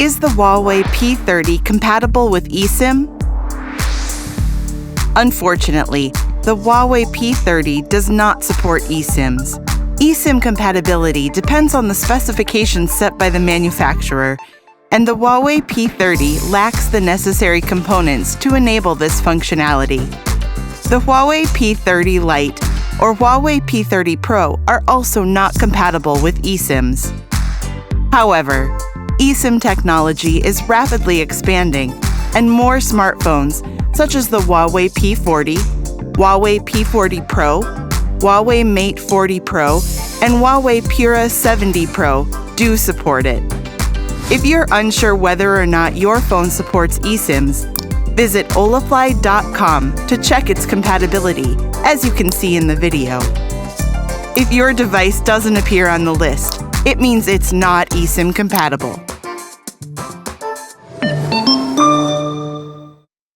Is the Huawei P30 compatible with eSIM? Unfortunately, the Huawei P30 does not support eSIMs. eSIM compatibility depends on the specifications set by the manufacturer, and the Huawei P30 lacks the necessary components to enable this functionality. The Huawei P30 Lite or Huawei P30 Pro are also not compatible with eSIMs. However, eSIM technology is rapidly expanding, and more smartphones, such as the Huawei P40, Huawei P40 Pro, Huawei Mate 40 Pro, and Huawei Pura 70 Pro do support it. If you're unsure whether or not your phone supports eSIMs, visit Holafly.com to check its compatibility, as you can see in the video. If your device doesn't appear on the list, it means it's not eSIM compatible.